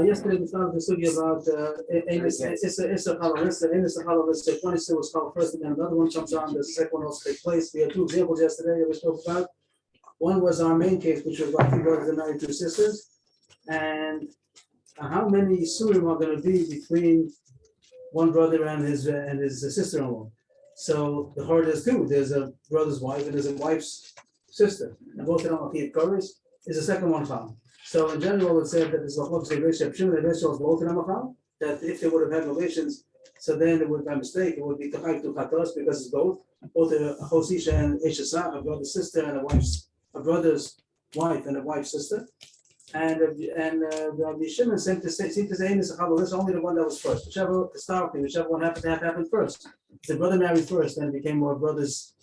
Yesterday we started the study about Issa Halalissa. 22 was called first, and then another one comes on. The second one also takes place. We had two examples yesterday that we spoke about. One was our main case, which was like two brothers and married two sisters, and how many Yisurim are going to be between one brother and his sister-in-law. So the heart is two. There's a brother's wife and there's a wife's sister, and both of them are Chiyuv is the second one found. So in general, it's said that this is both of them that if they would have had relations, so then it would be a mistake. It would be Tachayv to Chatos because it's both a Chosisha and Eshasa, a brother's sister and a brother's wife and a wife's sister. And Rabbi Shimon seemed to say this is only the one that was first. Whichever one happened to have happened first. If the brother married first, then it became a brother's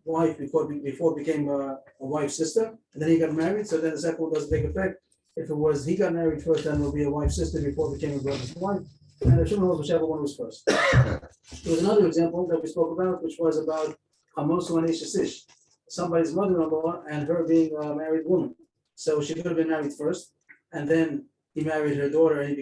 wife before it became a wife's sister, and then he got married. So then the second one doesn't take effect. If it was he got married first, then it will be a wife's sister before it became a brother's wife. And the Shimon was whichever one was first. There was another example that we spoke about, which was about Hamosu and Eshesish, somebody's mother-in-law and her being a married woman. So she could have been married first, and then he married her daughter, and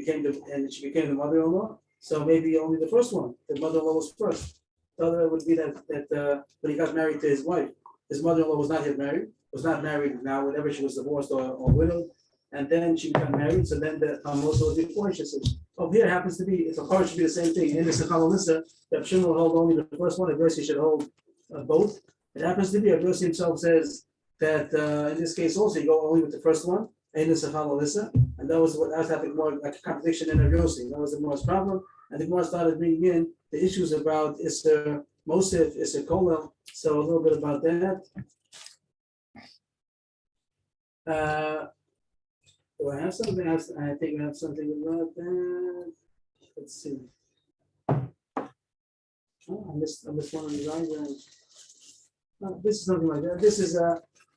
she became the mother-in-law. So maybe only the first one, the mother-in-law was first. The other would be that when he got married to his wife, his mother-in-law was not yet married, was not married now, whenever she was divorced or widowed, and then she got married. So then the Amos was before she said, "Oh, here it happens to be. It's a car should be the same thing." In this Chalalissa, that Shimon will hold only the first one. Aversi should hold both. It happens to be Aversi himself says that in this case also you go only with the first one. In this Chalalissa, and that was having more like a contradiction in Aversi. That was the most problem. And the Gemara started bringing in the issues about Isser Mosif, Isser Kolel. So a little bit about that. Do I have something else? I think I have something about that. Let's see. Oh, I missed one on the diagram. Oh, this is something like that. This is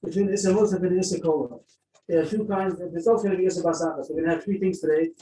between Isser Mosif and Isser Kolel. There are two kinds. There's also going to be Isser Basakas. We're going to have three things today.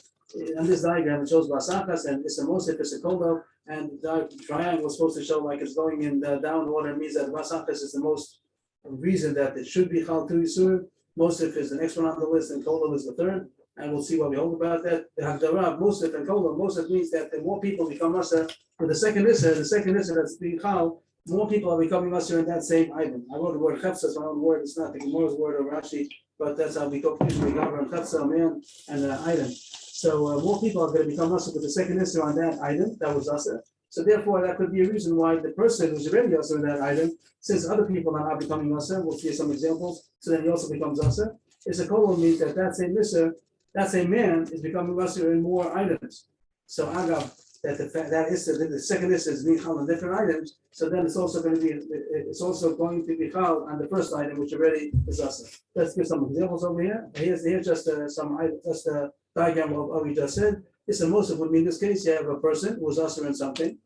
On this diagram, it shows Basakas and Isser Mosif, Isser Kolel, and the triangle is supposed to show like it's going in the down order. It means that Basakas is the most reason that it should be Chal Tu Yisur. Mosif is the next one on the list, and Kolel is the third. And we'll see what we hold about that. The Hagdara, Mosif and Kolel. Mosif means that the more people become Masa with the second Isser that's being Chal, more people are becoming Masa in that same item. I wrote the word Chefsa, so my own word. It's not the Gemara's word or Rashi, but that's how we talk usually. Govern Chefsa, a man, and an item. So more people are going to become Asr with the second Isser on that item, that was Asr. So therefore, that could be a reason why the person who's already Asr in that item, since other people are now becoming Asr, we'll see some examples, so then he also becomes Asr. Isser Kolel means that same Isser, that same man is becoming Asr in more items. So Agav, that the second Isser is being Chal on different items, so then it's also going to be Chal on the first item, which already is Asr. Let's give some examples over here. Here's just a diagram of what we just said. Isser Mosif would mean in this case you have a person who was usher in something,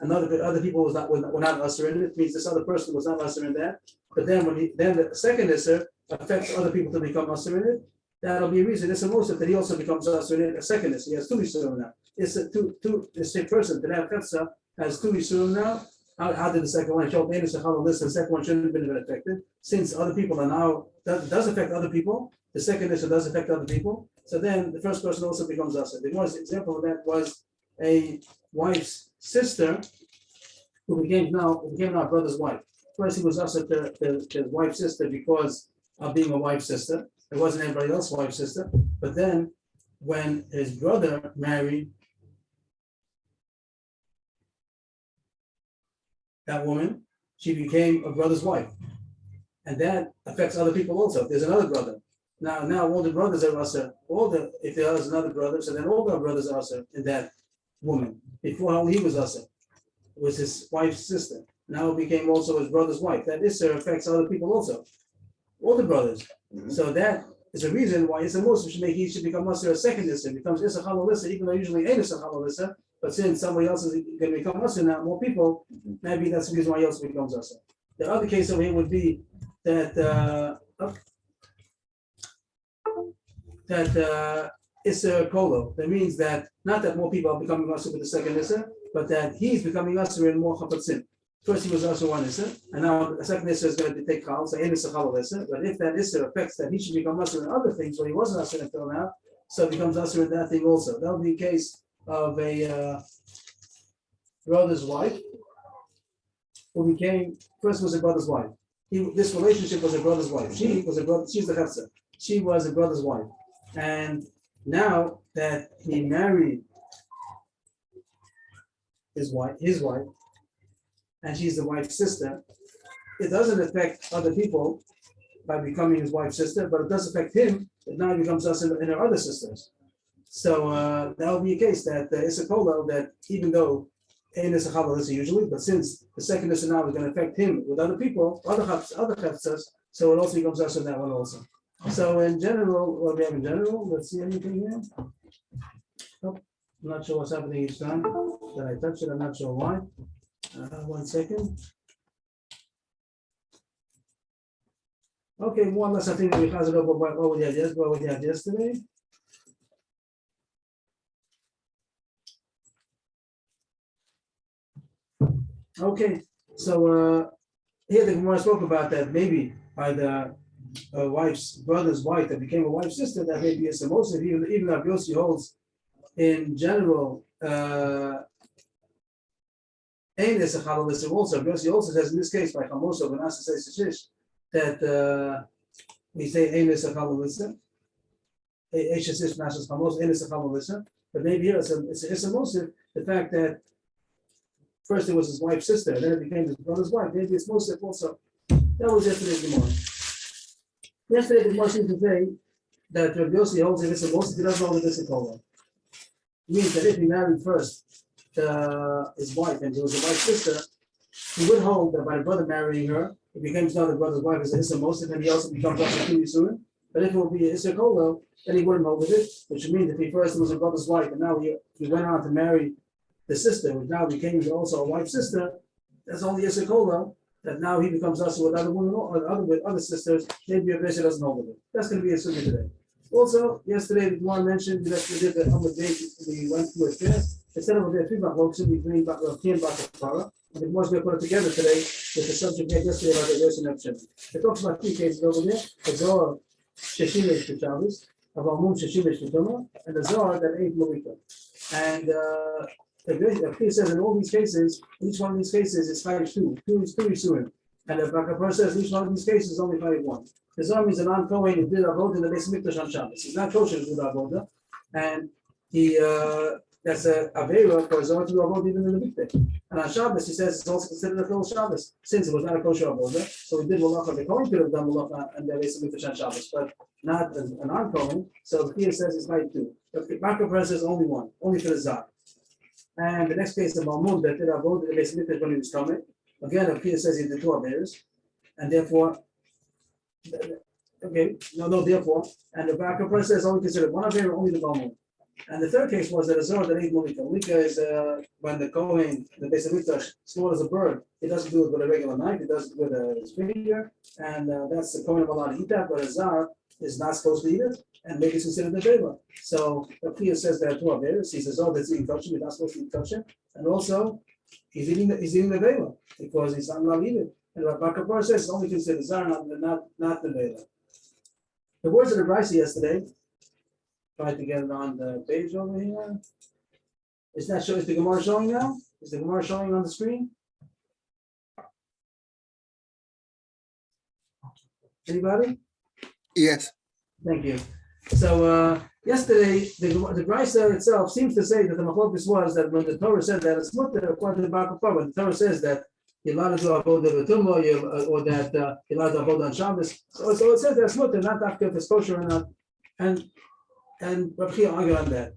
other people were not usher in it. It means this other person was not usher in that. But then then the second Isser affects other people to become usher in it. That'll be a reason Isser Mosif that he also becomes usher in it. A second Isser, he has two Isser now. It's the same person that have Chefsa has two Isser now. How did the second one show? The second one shouldn't have been affected since other people are now does affect other people. The second Isser does affect other people. So then the first person also becomes Asr. The most example of that was a wife's sister who became now our brother's wife. First he was Asr to his wife's sister because of being a wife's sister. It wasn't anybody else's wife's sister. But then when his brother married that woman, she became a brother's wife. And that affects other people also. There's another brother. Now all the brothers are Asr. If there is another brother, so then all the brothers are Asr in that woman. Before only he was Asr. It was his wife's sister. Now it became also his brother's wife. That Isser affects other people also. All the brothers. Mm-hmm. So that is a reason why Isser Mosif he should become Asr a second Isser. It becomes Isser Chalalissa, even though usually ain't Isser Chalalissa. But since somebody else is going to become usher now, more people, maybe that's the reason why he also becomes usher. The other case over here would be that Isser Kolo. That means that not that more people are becoming usher with the second Isser, but that he's becoming usher in more chapatzim. First he was usher one Isser, and now the second Isser is going to take chal, so Ein Isser Chal Isser. But if that Isser affects that he should become usher in other things where he wasn't usher until now, so it becomes usher in that thing also. That would be a case of a brother's wife who became, first was a brother's wife. This relationship was a brother's wife. She was a brother, she's the Hefzer. She was a brother's wife. And now that he married his wife, and she's the wife's sister, it doesn't affect other people by becoming his wife's sister, but it does affect him, that now he becomes us in her other sisters. So that will be a case that it's a kolo that even though Ein is a chalal usually, but since the second is now is going to affect him with other people, other cheftzas, so it also becomes us in that one also. So in general, what we have in general, let's see anything here. Nope. I'm not sure what's happening each time that I touch it. I'm not sure why. 1 second. Okay, more or less I think we has it over what we had yesterday. Okay, so here the Gemara spoke about that maybe by the brother's wife that became a wife's sister, that maybe it's the most, even if Yossi holds in general, Ein is a chalal also. Yossi also says in this case by Chamoso and Asa says that we say Ein is a chalal but maybe here it's a Mosif, the fact that first it was his wife's sister, and then it became his brother's wife. Maybe it's Mosif also. That was yesterday's Gemara. Yesterday the Gemara seemed to say that Rabbi Yossi holds if it's a Mosif, he doesn't hold this a Kolo. It means that if he married first his wife and she was a wife's sister, he would hold that by the brother marrying her, it becomes now the brother's wife as a Issa Mosif, and he also becomes also pretty soon. But if it would be a Issa Kolo, then he wouldn't hold with it, which means if he first was a brother's wife and now he went on to marry the sister, which now became also a wife's sister, that's only a Kolo, that now he becomes also with other women or with other sisters, maybe a Besha doesn't hold with it. That's going to be a sugi today. Also, yesterday, the Gemara mentioned that we did the Amud Beit, we went through it fast. Instead of the 3 Bachloksim, we bring back the 10 Bachloksim. And the Gemara is going to put it together today with the subject we had yesterday about the Yossi Nepshim. It talks about 3 cases over there: the Zohar Sheshimesh to Shabbos, Avalmum Sheshimesh to Tumah, and the Zohar that ain't Mavika. And the Pir says in all these cases, each one of these cases is 5-2, 2 is 3 Yisurim. And the Bakapur says each one of these cases is only 5-1. The Zohar is a non-Kohen who did Avodah in the Beis Mikdash on Shabbos. He's not kosher to do Avodah, and he that's a Avera for Zohar to do Avodah even in the weekday. And on Shabbos, he says it's also considered a full Shabbos since it was not a kosher Avodah. So we did Malacha. The Kohen could have done Malacha and the Beis Mikdash on Shabbos, but not a non-Kohen. So the Pir says it's 5-2. The Bakapur says only 1, only for the Zohar. And the next case of Malmud that did Avodah in the Beis Mikdash when he was coming. Again, the Pir says he did 2 Averas, and therefore. Okay, therefore, and the Bakapur says only considered 1 Avera, only the Malmud. And the third case was that a Zohar that ain't Mulika. Mulika is when the Kohen, the Beis Mikdash, slaughters a bird. He doesn't do it with a regular knife, he does it with his finger, and that's the Kohen allowed to eat that, but a Zohar is not supposed to eat it, and maybe it's considered a Avera. So the Pir says there are 2 Averas. He says, that's eating kosher, he's not supposed to eat kosher, and also he's eating the Avera because he's not allowed to eat it. And what Bakapur says is only considered Zohar, not the Avera. The words of the Brisa yesterday. Try to get it on the page over here. Is the Gemara showing now? Is the Gemara showing on the screen? Anybody? Yes. Thank you. So yesterday, the Brisa itself seems to say that the Machlokes was that when the Torah said that it's mutter according to the Bakapur, when the Torah says that you're allowed to do Avodah B'tumah, or that you're allowed to Avodah on Shabbos. So it says that it's mutter, not after if it's kosher or not. And Rav Chia argued on that.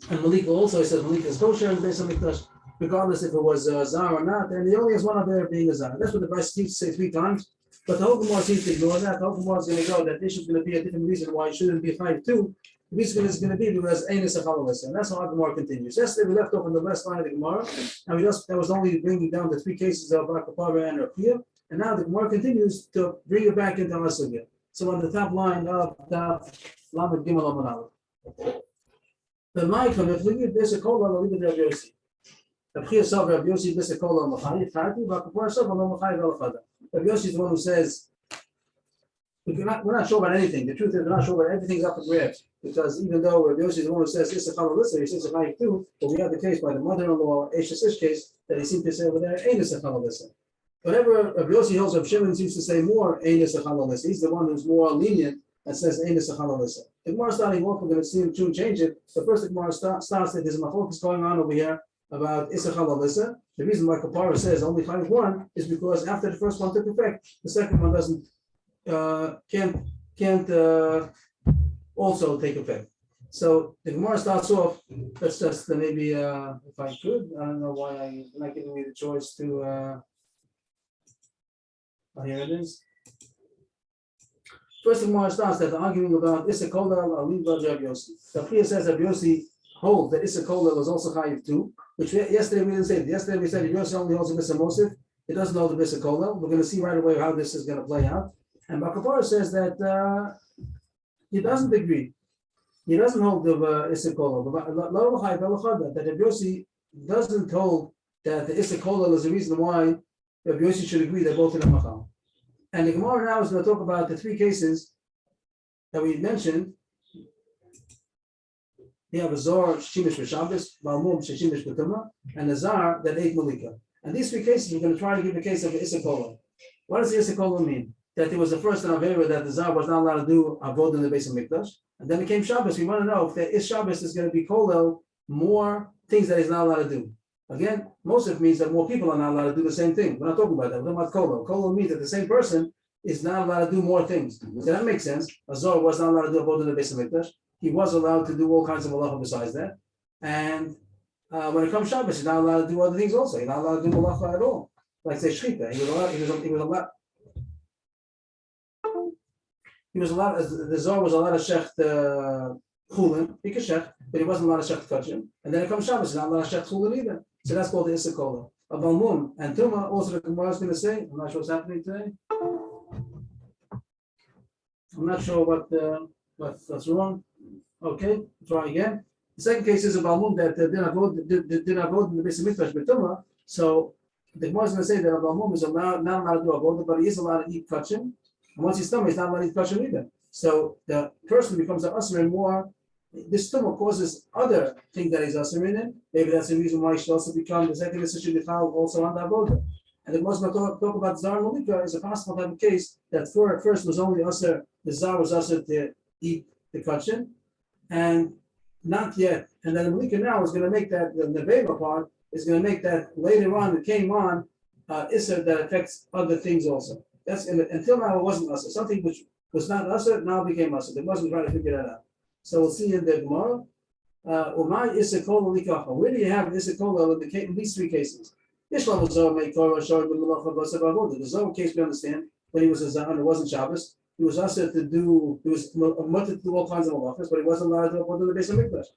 And Malika also says Malika is kosher in Beis Hamikdash, regardless if it was Zar or not. And he only has one of there being a Zar. That's what the Brisa seems to say 3 times. But the whole Gemara seems to ignore that. The whole Gemara is going to go that this is going to be a different reason why it shouldn't be 5-2, The reason is going to be because Ein is a Chalalisa, and that's how the Gemara continues. Yesterday we left off in the last line of the Gemara, and that was only bringing down the three cases of Akapara and Rakia, and now the Gemara continues to bring it back into Asugya. So on the top line of the Lamed Gimel Amanal. The Ma'ikam, if we give this a kola, we'll leave it Rabbi Yossi. The B'chia Sav Rabbi Yossi, this a kola Machayi, Tati, Vakapara Sav, Lo Machayi, Velachada. Rabbi Yossi is the one who says, we're not sure about anything. The truth is, we're not sure about everything's up for grabs. Because even though Rabbi Yossi is the one who says, this is a Chalalisa, he says a Chayi too, but we have the case by the mother-in-law, Eshes Ish case, that he seemed to say over there, Ein is a Chalalisa. Whatever Rabbi Yossi holds, Rabbi Shimon seems to say more, Ein is a Chalalisa. He's the one who's more lenient and says Ein is a Chalalisa. The Gemara starting off, we're going to see him change it. But first, the Gemara starts that there's a machlokes going on over here about Issa Chalalisa. The reason why Kapara says only find one is because after the first one took effect, the second one doesn't can't also take effect. So the Gemara starts off. Let's just maybe if I could, I don't know why you're not giving me the choice to. Here it is. First, the Gemara starts that the arguing about Issa Kolel Aliva Rabbi Yossi. The B'chia says that Yossi holds that Issa Kolel is also Chayiv too, which yesterday we didn't say. Yesterday we said Yossi only holds a Issa Mosif. It doesn't hold the Issa Kolel. We're going to see right away how this is going to play out. And Bakapara says that he doesn't agree. He doesn't hold the Issa Kolel. That Rabbi Yossi doesn't hold that the Issa Kolel is the reason why Rabbi Yossi should agree that both of them machal. And the Gemara now is going to talk about the three cases that we mentioned. We have a Zor Shimish B'Shabbos, Balmum Shimish B'Tumah, and a Zar that ate Malika. And these three cases, we're going to try to give a case of the Issa Kolel. What does the Issa Kolel mean? That it was the first in Avera that the Zar was not allowed to do Avod in the base of Mikdash. And then it came Shabbos. We want to know if the Shabbos is going to be Kolel more things that he's not allowed to do. Again, most of it means that more people are not allowed to do the same thing. We're not talking about that. We're talking about Kolel. Kolel means that the same person is not allowed to do more things. So that makes sense. Azor was not allowed to do Avod in the base of Mikdash. He was allowed to do all kinds of malacha besides that. And when it comes Shabbos, he's not allowed to do other things also. He's not allowed to do malacha at all. Like say Shechita. He was allowed, the Zohar was allowed to shecht chulin, he could shecht, but he wasn't allowed to shecht kachim. And then it comes Shabbos, he's not allowed to shecht chulin either. So that's called the Issa Kolel. A Balmum and Tumah, also the Gemara is going to say, I'm not sure what's happening today. I'm not sure what's wrong. Okay, try again. The second case is a Balmum that did not vote in the Beis Mikdash with Tumah. So the Gemara is going to say that a Balmum is not allowed to do a vote, but he is allowed to eat kachim. And once he's tumah, he's not allowed to eat kosher either. So the person becomes an usher more. This tumah causes other things that he's usher in it. Maybe that's the reason why he should also become the second decision also on the avodah. And the Muslim talk about Zar and Malika is a possible type of case that first was only usher, the Zar was usher to eat the kosher, and not yet. And then the Malika now is going to make that, the Neveva part is going to make that later on, it came on, Issa that affects other things also. That's until now it wasn't Asa. Something which was not Asa now became Asa. They wasn't trying to figure that out. So we'll see in the Gemara. Umay Issa Kolel Likacha. Where do you have Issa Kolel in these three cases? Ishlam was Zohar made Torah showing the Malacha Basav Avodah. The Zohar case we understand when he was a Zahar, it wasn't Shabbos. He was Asa to do. He was mutter to do all kinds of malachas, but he wasn't allowed to do Avodah in the base of Mikdash.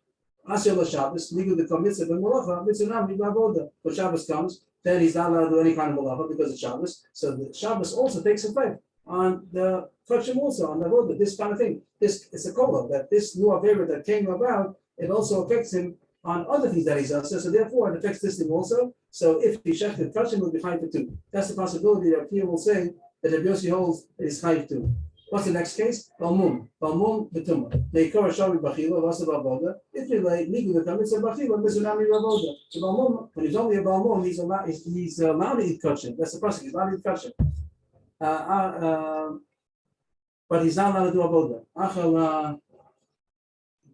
Asa la Shabbos. Legal the Mitzvah and Malacha. Mitzvah nam Avodah. When Shabbos comes, then he's not allowed to do any kind of malacha because it's Shabbos. So the Shabbos also takes effect on the kachim also, on the avodah, this kind of thing. This is a kola, that this new avera that came about, it also affects him on other things that he's done. So therefore it affects this thing also. So if he shechted kachim, it will be chayv too. That's the possibility that Pia will say that Rabbi Yossi holds is chayv too. What's the next case? Balmum b'tumah. Leikor shavi b'chila v'asa b'avoda. If you lay legal the mitzvah b'chila mizunami b'avoda. So balmum, when he's only a balmum, he's allowed to eat kosher. That's the process. He's allowed to eat kosher. But he's not allowed to do avoda. Achal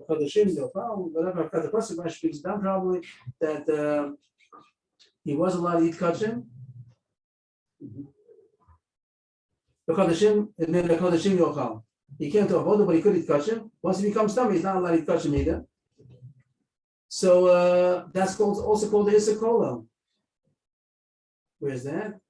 chadashim dofal. Whatever I've got the process, I speaks down probably that he was allowed to eat kosher. He can't do avodah, but he could eat kosher. Once he becomes tummy, he's not allowed to eat kosher either. So that's also called the Issa Kolel. Where's that?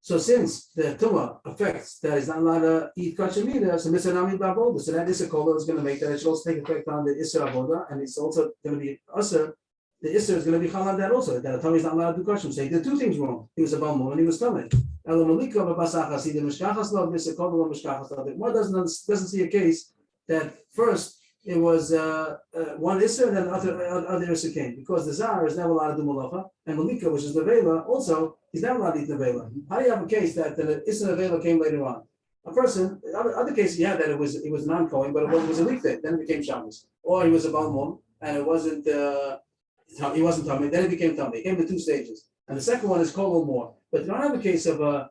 So since the tumah affects that he's not allowed to eat kosher meat, so Mr. Nami Baboda, so that Issa Kola is going to make that it should also take effect on the Issa Avoda, and it's also going to be Usher. The Issa is going to be Chal on that also, that a tumah is not allowed to do kosher. So he did two things wrong. He was a Balmon and he was tumah. Elo Malika of Basachas, either Mishkachas Love, Issa Kola or Mishkachas Love. One doesn't see a case that first it was one Issa and then other Issa came, because the Zar is never allowed to do Malacha, and Malika, which is Nevela, also, he's never allowed to eat Nevela. How do you have a case that the Issa Nevela came later on? A person, other cases you had that it was non-Kohen, but it was a weekday, then it became Shabbos. Or he was a Balmon, and it wasn't, he wasn't Tummy, then it became Tummy. It came in two stages. And the second one is Kol more. But you don't have a case of a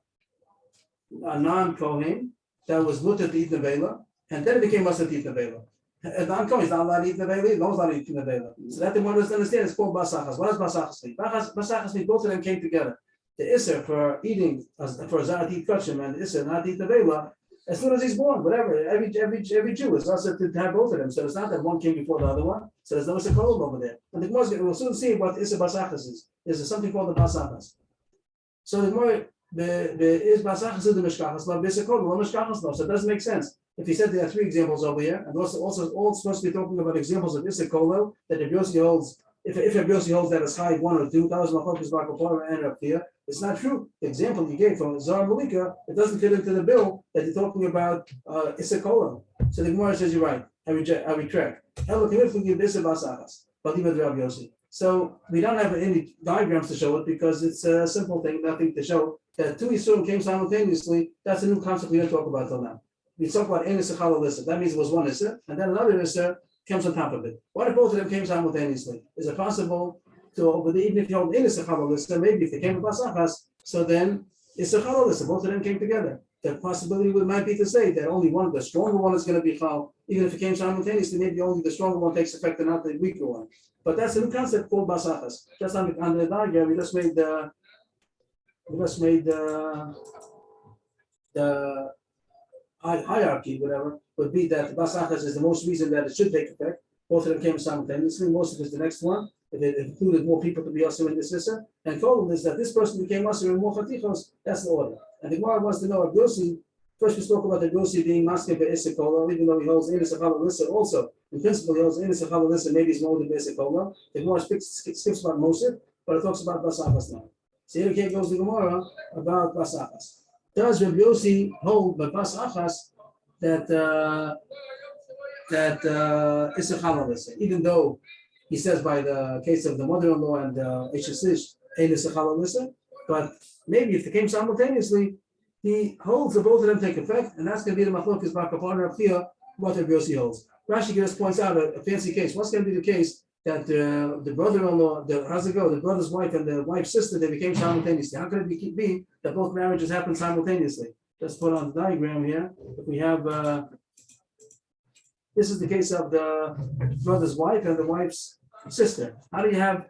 non-Kohen that was mutter to eat Nevela, and then it became Masa to eat Nevela. A non-Kohen is not allowed to eat Nevela, no one's allowed to eat Nevela. So that the one doesn't understand, it's called Basachas. What does Basachas mean? Basachas means both of them came together. The Isser for eating, for Zara to eat Kachim, and the Isser not to eat Nevela, as soon as he's born, whatever, every Jew is also to have both of them. So it's not that one came before the other one, so there's no Isser Kolam over there. And the Gemara, we'll soon see what Isser Basachas is. There's something called the Basachas. So the Gemara, the is Basachas is the Mishkachas, but Isser Kolam, no Mishkachas, no. So it doesn't make sense. If he said there are three examples over here, and also all supposed to be talking about examples of Issa Kolel, that Rabbi Yossi holds, if Rabbi Yossi holds that it's high 1 or 2, that was Machlokas Bar Kapara and Rav Chia, it's not true. The example you gave from Zara Malika, it doesn't fit into the bill that you're talking about Issa Kolel. So the Gemara says you're right. I retract. So we don't have any diagrams to show it because it's a simple thing, nothing to show. That two Yisurim came simultaneously, that's a new concept we don't talk about till now. We talk about Ein Issa Chal Issa. That means it was one Issa, and then another Issa comes on top of it. What if both of them came simultaneously? Is it possible to, even if you hold Ein Issa Chal Issa, maybe if they came with Basachas, so then Issa Chal Issa, both of them came together. The possibility might be to say that only one, the stronger one, is going to be Chal. Even if it came simultaneously, maybe only the stronger one takes effect and not the weaker one. But that's a new concept called Basachas. Just on the diagram, we just made the hierarchy, whatever, would be that Basachas is the most reason that it should take effect. Both of them came simultaneously. Most of it is the next one. It included more people to be also in this Issa. And Kolum is that this person became also in more Chatichos. That's the order. And the Gemara wants to know if Yossi, first we spoke about the Yossi being masking for Issa Kola, even though he holds Ein Issa Chal Issa also. In principle, he holds Ein Issa Chal Issa, maybe he's more than Issa Kola. The Gemara skips about Moshe, but it talks about Basachas now. So here goes the Gemara about Basachas. Does Rabbi Yossi hold by Basachas that Issa Chal Issa, even though he says by the case of the mother-in-law and Eshesish, Ein Issa Chal Issa, but maybe if they came simultaneously, he holds that both of them take effect, and that's going to be the Machlokas Bar Kapara Rav Chia, what Rabbi Yossi holds. Rashi just points out a fancy case. What's going to be the case that the brother-in-law, the brother's wife and the wife's sister, they became simultaneously? How could it be that both marriages happen simultaneously? Let's put on the diagram here. If we have, this is the case of the brother's wife and the wife's sister. How do you have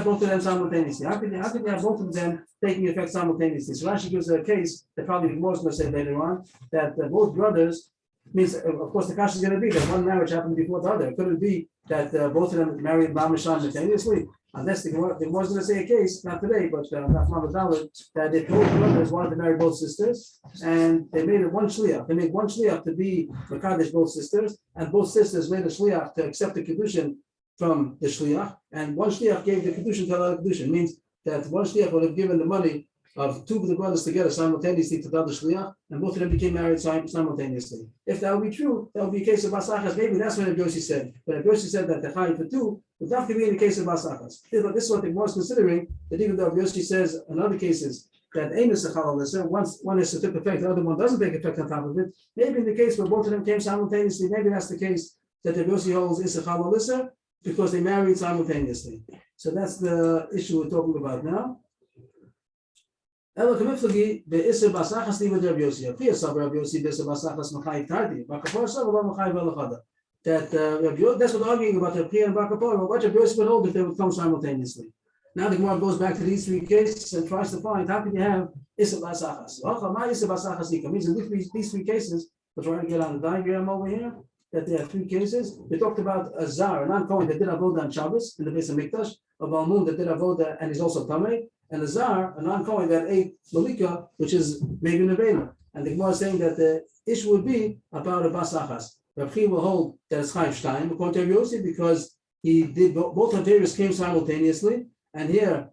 both of them simultaneously? How can you have both of them taking effect simultaneously? So Rashi gives a case that probably the Gemara is going to say later on that both brothers means, of course, the kasha is going to be that one marriage happened before the other. Could it be that both of them married Mamish simultaneously? Unless the Gemara is going to say a case, not today, but not Mamish, that if both brothers wanted to marry both sisters and they made it one shliach. They made one shliach to be Mekadesh both sisters, and both sisters made a shliach to accept the kedushin from the shliach, and one shliach gave the kedushin to another kedushin. Means that one shliach would have given the money of two of the brothers together simultaneously to the other shliach, and both of them became married simultaneously. If that would be true, that would be a case of Basachas. Maybe that's what Rabbi Yossi said. But Rabbi Yossi said that the chayim for two would not be in the case of Basachas. This is what the Gemara is considering, that even though Rabbi Yossi says in other cases that Ein Issa Chal Issa, once one Issa took effect, the other one doesn't take effect on top of it, maybe in the case where both of them came simultaneously, maybe that's the case that Rabbi Yossi holds Issa Chal Issa, because they married simultaneously. So that's the issue we're talking about now. That that's what arguing about the Pri and Bar Kapara. What Rabbi Yossi would hold if they would come simultaneously. Now the Gemara goes back to these three cases and tries to find how can you have Issa Basachas. Means in these three cases, we're trying to get on the diagram over here, that there are three cases. We talked about a Zar, a non-Kohen that did Avodah on Shabbos in the base of Mikdash, a Balmum that did Avodah and is also Tamei, and a Zar, a non-Kohen that ate Malika, which is maybe Nevela. And the Gemara is saying that the issue would be about a Bas Achas. Rav Chia will hold that it's Chayiv Shtayim, according to Rav Yossi, because he did both Haveris came simultaneously, and here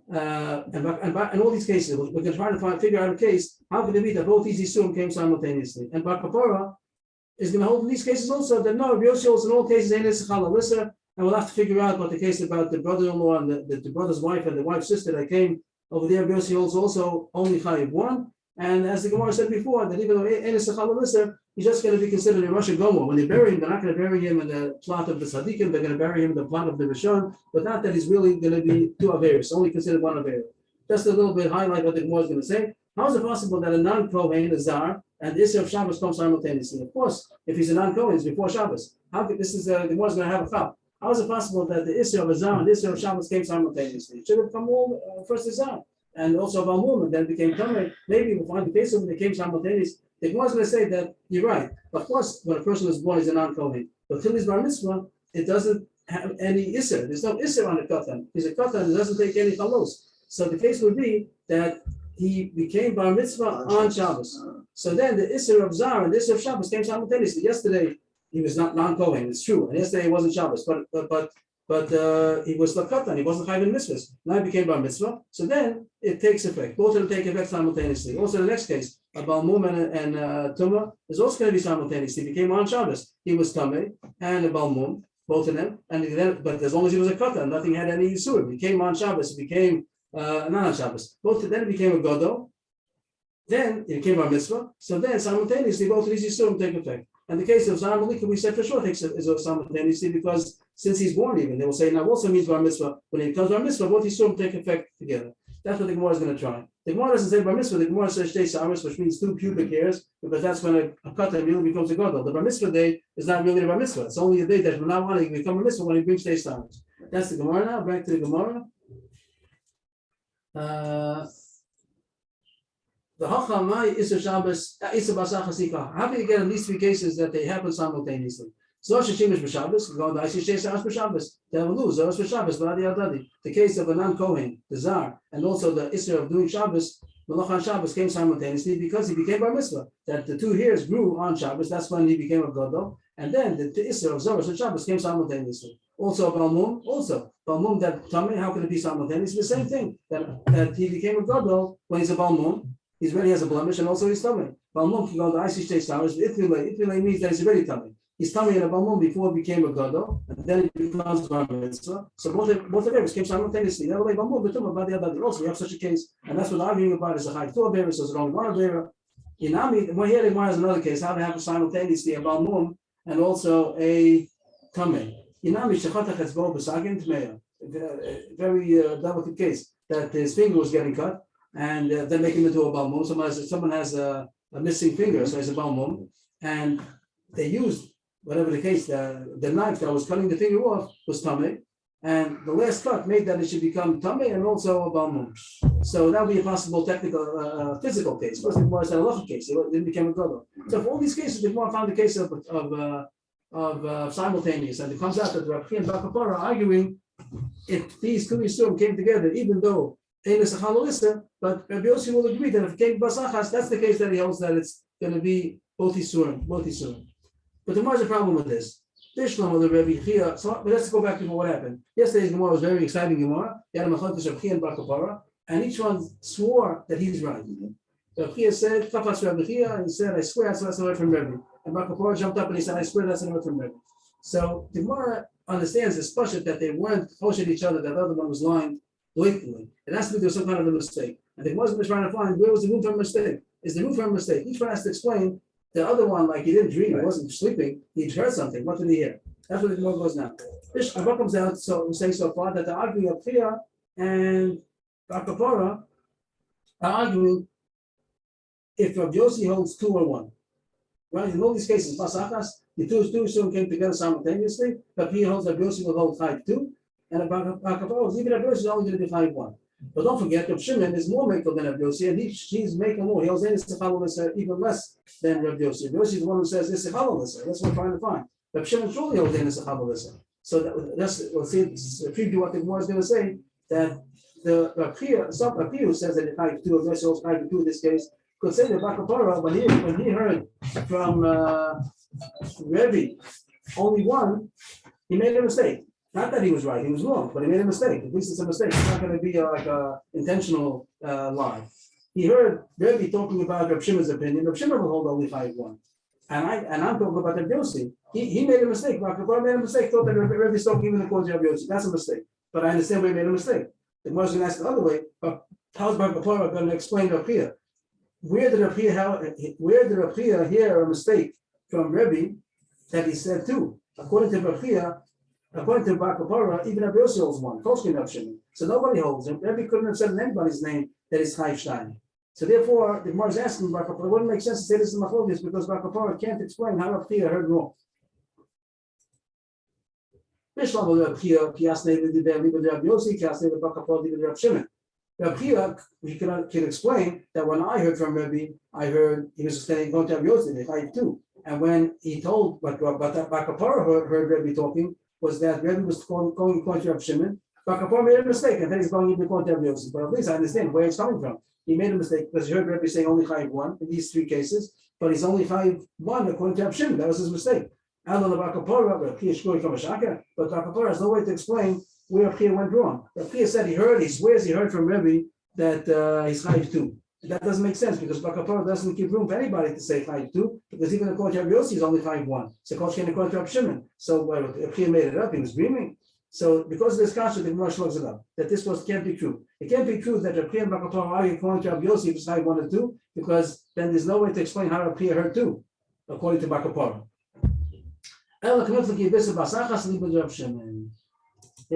and all these cases, we're going to try to figure out a case. How can it be that both these Yisurim came simultaneously? And Bar Kapara is going to hold in these cases also that no, Rav Yossi holds in all cases ain't Issachal Alyssa, and we'll have to figure out what the case about the brother-in-law and the brother's wife and the wife's sister that came over there. Rav Yossi holds also only Chayiv one. And as the Gemara said before, that even though ain't Issachal Alyssa, he's just going to be considered a Rosh Gomer. When they bury him, they're not going to bury him in the plot of the Tzaddikim, they're going to bury him in the plot of the Rishon, but not that he's really going to be two Averis, only considered one Aver. Just a little bit highlight what the Gemara is going to say. How is it possible that a non-Kohen, a Zar, and the Isser of Shabbos come simultaneously? Of course, if he's a non-Kohen, it's before Shabbos. How could this is the Gemara is going to have a chap? How is it possible that the Isser of a Zar and the Isser of Shabbos came simultaneously? It should have come all first a Zar. And also Balmum, and then became Tamei. Maybe we'll find the case of when they came simultaneously. The Gemara is going to say that you're right. Of course, when a person is born, he's a non-Kohen. But till he's bar mitzvah, it doesn't have any Isser. There's no Isser on the Katan. He's a Katan, it doesn't take any chalos. So the case would be that he became bar mitzvah on Shabbos. So then the Isser of Zar and the Isser of Shabbos came simultaneously. Yesterday he was not non-Kohen, it's true. And yesterday he wasn't Shabbos, but he was Lakatan, he wasn't Chayv in mitzvahs. Now he became bar mitzvah. So then it takes effect. Both of them take effect simultaneously. Also the next case, Balmum and Tumah is also going to be simultaneously. He became on Shabbos. He was Tamei and a Balmum, both of them. And then, but as long as he was a Katan, nothing had any Yisurim. He came on Shabbos, he became not on Shabbos. Both then it became a Godel. Then it became bar mitzvah. So then simultaneously both of these Yisurim take effect. And the case of Zar Malika, we said for sure takes is simultaneously because since he's born even, they will say now also means bar mitzvah. When it comes bar mitzvah, both Yisurim take effect together. That's what the Gemara is going to try. The Gemara doesn't say bar mitzvah. The Gemara says shtei saros, which means 2 pubic hairs, because that's when a katan really becomes a gadol. The bar mitzvah day is not really a bar mitzvah. It's only a day that from now on he can become a mitzvah when he brings shtei saros. That's the Gemara now. Back to the Gemara. The Hachamai Isser Shabbos Isser Basachas Ikah. How can you get at least 3 cases that they happen simultaneously? So Shishimish b'Shabbos, go to Isis Shabbos b'Shabbos. They will lose Zoros b'Shabbos, but the case of a non-Kohen, the Zar, and also the Isser of doing Shabbos, Malach Shabbos came simultaneously because he became bar mitzvah. That the 2 hairs grew on Shabbos. That's when he became a gadol, and then the Isser of Zoros and Shabbos came simultaneously. Also Balmum, Balmum that Tamei. How can it be simultaneously? The same thing that he became a gadol when he's a Balmum. He's already has a blemish, and also he's tummy. Balmum can go to Isis Shtei Saros. Itmile means that he's already tummy. He's tummy in a Balmum before he became a gadol, and then he becomes bar mitzvah. So both of them came simultaneously. That way, Balmum, but Tumah, the other. Also, we have such a case, and that's what we're arguing about is a Chayv 2 Avera, so it's only 1 Avera. Inami, well, here has another case. How to have simultaneously a Balmum and also a tummy. Inami shechatach etzbo b'sagin tmeya. Very delicate case that his finger was getting cut. And then make him into a balmum. Someone has a missing finger, so it's a balmum, and they used whatever the case, the knife that was cutting the finger off was tamei, and the last cut made that it should become tamei and also a balmum. So that would be a possible technical, physical case. First, it was a halacha case; it didn't become a gadol. So for all these cases, the Gemara found the case of simultaneous, and it comes out that Rav Chia and Bar Kapara are arguing if these 2 Yisurim came together, even though but Rabbi Yossi will agree that if it came Basachas, that's the case that he holds that it's going to be both Yisurim. But the Gemara has a problem with this. Tishlam of the Rabbi Chia. So, but let's go back to what happened. Yesterday's Gemara was very exciting Gemara. He had a Machotis Rabbi Chia and Bar Kapara, and each one swore that he's right. Rabbi Chia said, "Kafas Rabbi Chia," and he said, "I swear that's the word from Rabbi." And Bar Kapara jumped up and he said, "I swear that's the word from Rabbi." So the Gemara understands this pashut that they weren't close to each other. That the other one was lying blatantly. It has to be there was some kind of a mistake. And they wasn't trying to find where was the room for a mistake. Is the room for a mistake? Each one has to explain. The other one, like he didn't dream, he wasn't sleeping, he heard something. What did he hear? That's what the Gemara goes now. This comes out, so we're saying so far that the arguing of Chia and Bar Kapara are arguing if Rabbi Yossi holds 2 or 1. Right? In all these cases, Basachas, the two soon came together simultaneously, but he holds that Rabbi Yossi will hold 5 2. And Bar Kapara, even Rabbi Yossi is only going to be 5 1. But don't forget, Rabbi Shimon is more makel than Rabbi Yossi, and he's making more. He holds even less than Rabbi Yossi. Rabbi Yossi is the one who says this is Chalal. That's what we're trying to find. Rabbi Shimon truly holds this Chalal. So that's we'll see. Preview what the Gemara is going to say that the Rav Chia who says that it Chayv 2, or also Chayv 2 in this case, could say that Bar Kapara, when he heard from Rebbe only one, he made a mistake. Not that he was right, he was wrong, but he made a mistake. At least it's a mistake. It's not going to be like a intentional lie. He heard Rebbe talking about Reb Shimon's opinion. Reb Shimon will hold only 5-1. And I'm talking about Reb Yossi. He made a mistake. Bar Kapara made a mistake, thought that Rebbe is talking even according to Reb Yossi. That's a mistake. But I understand why he made a mistake. The Gemara is going to ask the other way, but how's Bar Kapara going to explain Reb Chia? Where did Reb Chia hear a mistake from Rebbe that he said too? According to Reb Chia, according to Bar Kapara, even Reb Yossi holds one. Kolshkin Reb Shimon. So nobody holds him. Rebbe couldn't have said in anybody's name that he's Chayv Shtayim. So therefore, the Gemara is asking Bar Kapara, it wouldn't make sense to say this in Machlokes because Bar Kapara can't explain how Reb Chia heard wrong. Reb Chia he can explain that when I heard from Rebbe, I heard he was saying going to Reb Yossi, they Chayv too. And when he told, but Bar Kapara heard Rebbe talking, was that Rebbe was going according to Reb Shimon. Bar Kapara made a mistake, and then he's going even according to Reb Yossi. But at least I understand where it's coming from. He made a mistake because he heard Rebbe saying only 5-1 in these three cases, but he's only 5-1 according to Reb Shimon. That was his mistake. But Bar Kapara has no way to explain where Reb Chia went wrong. Reb Chia said he swears he heard from Rebbe that he's Chayv 2. That doesn't make sense because Bar Kapara doesn't give room for anybody to say Chayv 2 because even according to Reb Yossi is only 5-1. So according to Reb Shimon. So Reb Chia made it up. He was dreaming. So because of this concept, the Gemara slugs it up that this can't be true. It can't be true that Reb Chia and Bar Kapara argue according to Reb Yossi is 5-1 or 2 because then there's no way to explain how Reb Chia heard 2 according to Bar Kapara. Here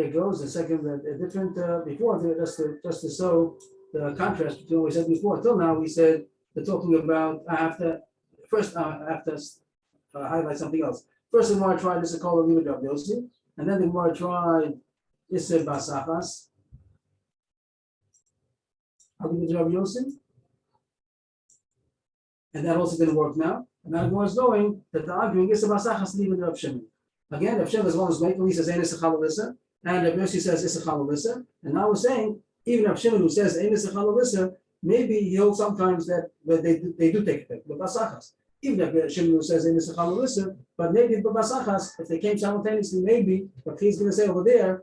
it goes. The second, different before just to show the contrast between what we said before. Until now, we said they're talking about after highlight something else. First, the Gemara tried this called Limud Reb Yossi, and then the Gemara tried Iser Basachas. Limud Reb Yossi, and that also didn't work now. And now the Gemara is knowing that the arguing Iser Basachas Limud Reb Shimon. Again, Reb Shimon is one who's making. He says Ein Iser Chalalisa. And Reb Yossi says Iser Chalalisa, and now we're saying even Reb Shimon who says Ein Iser Chalalisa, maybe he holds sometimes that they do take effect, but Basachas. Even Reb Shimon who says Ein Iser Chalalisa, but maybe the Basachas, if they came simultaneously, maybe what he's going to say over there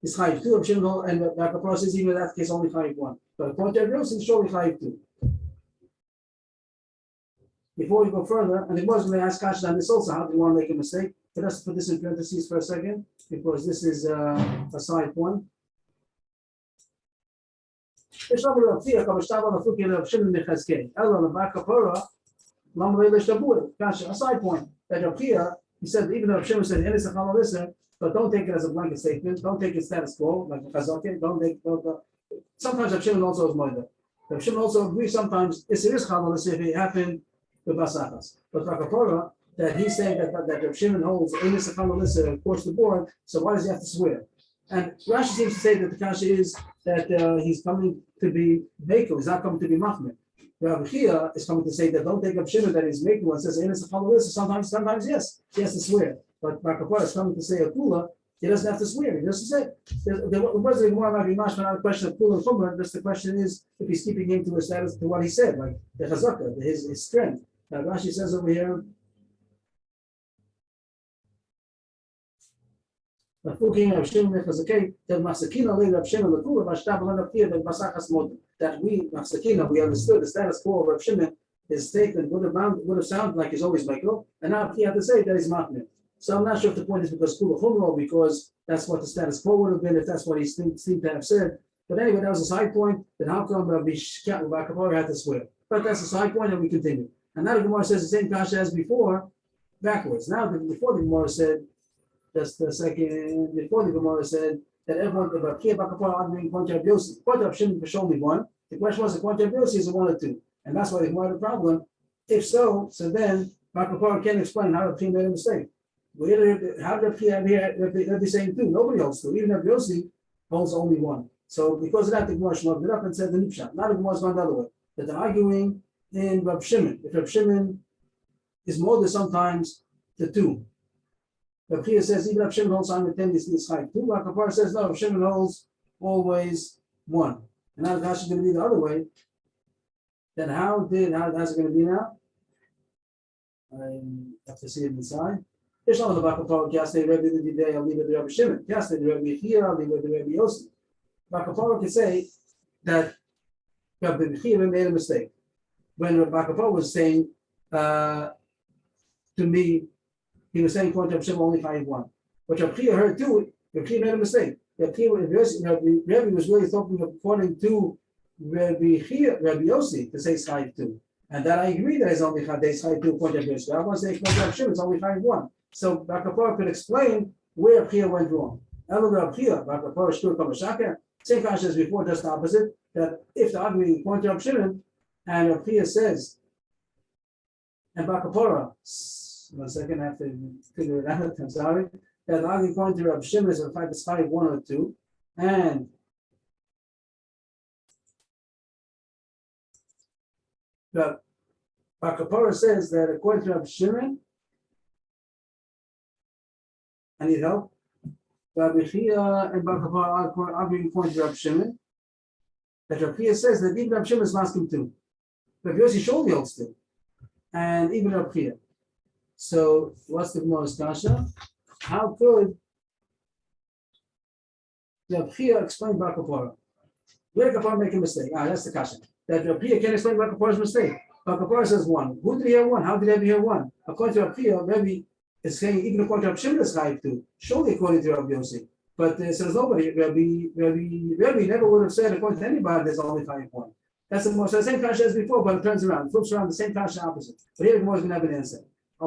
is Chayv 2. Reb Shimon and Bar Kapara says even in that case only 5-1, but according to Reb Yossi, surely 5-2. Before we go further, and it was going to ask Kasha on this also, how do you want to make a mistake? But let's put this in parentheses for a second, because this is a side point. A side point that Reb Chia, he said, even though Reb Shimon said, but don't take it as a blanket statement, don't take it status quo, like the Chazake, sometimes Reb Shimon also is Moida. Reb Shimon also agrees sometimes, it is Chalalisa if it happened with Basachas. But Bar Kapara, that he's saying that Reb Shimon holds Eines Chalalisa across the board, so why does he have to swear? And Rashi seems to say that the kasha is that he's coming to be Meiko, he's not coming to be Machmir. Rabbi Chia is coming to say that don't take Reb Shimon that he's Meiko and says Eines Chalalisa, sometimes yes, he has to swear. But Bar Kapara is coming to say a Kula, he doesn't have to swear, he just say. There wasn't more Rabbi Mashma, not a question of Kula and Chumrah, just the question is if he's keeping him to his status, to what he said, like the Chazaka, his strength. Now Rashi says over here, that we understood the status quo of Reb Shimon, his statement would have sounded like he's always Michael, and now he had to say that he's Machmir. So I'm not sure if the point is because Kula Chumro, because that's what the status quo would have been if that's what he seemed to have said. But anyway, that was a side point. Then how come Rabbi Kapara had to swear? But that's a side point, and we continue. And now the Gemara says the same kasha as before, backwards. Now before the Gemara said. That's the second, before the Gemara said that everyone, the Bar Kapara arguing point of Yossi. Point of Shimon for only one. The question was the point of Yossi is a 1 or 2. And that's why the Gemara had a problem. If so then Bar Kapara can't explain how the made a mistake. How did Rebbe be saying 2? Nobody holds 2. Even if Yossi holds only 1. So because of that, the Gemara shmugged it up and said the Nipshat. Now the Gemara is going the other way. That they're arguing in Reb Shimon. If Reb Shimon is more than sometimes the 2. Reb Chia says even Reb Shimon holds simultaneously is Chayv 2. Bar Kapara says no, Reb Shimon holds always one. And now the Kasha is going to be the other way. Then how's it going to be now? I have to see it inside. There's no the Bakapara, Kiasne, Rebbe the day, I'll leave it to Rabbi Shimon. Kiasne, the Rebbe here, I'll leave it to Rebbe Yossi. Bakapara can say that Rabbi Chia made a mistake. When Bakapara was saying to me, he was saying, according to Rabbi Shimon, only 5-1. But Rabbi Chia heard too, Rabbi Chia made a mistake. Rebbe was really talking according to Rabbi Yossi to say 5-2. And that I agree that it's only 5-2 according to Rabbi Yossi. I want to say according to Rabbi Shimon, it's only 5-1. So Bakapara could explain where Rabbi Chia went wrong. Rabbi Chia, Bakapara Shtur Kamashaka, same question as before, just the opposite, that if the argument according to Rabbi Shimon, and Rabbi Chia says, and Bakapara, 1 second, I have to figure it out, I'm sorry, that the argument according to Rabbi Shimon is 5-1 or 2, and the Bakapara says that according to Rabbi Shimon, I need help. Rabbi Chia and Bakapara are arguing according to Rabbi Shimon, that Rabbi Chia says that even Rabbi Shimon is masking too. Rabbi Yossi surely holds too, and even Rabbi Chia. So what's the Gemara's kasha? How could Rabbi Chia explain Bakapara? Where did Bakapara make a mistake? That's the kasha. That Rabbi Chia can't explain Bakapara's mistake. Bakapara says 1. Who did he hear 1? How did Rabbi hear 1? According to Rabbi Chia, Rabbi is saying even according to Rabbi Shimon is chayv too. Surely according to Rabbi Yossi. But says nobody. Rabbi never would have said according to anybody there's only 5-1. That's the more. So the same kasha as before, but it turns around. It flips around the same kasha opposite. But here the more is going to have an answer. The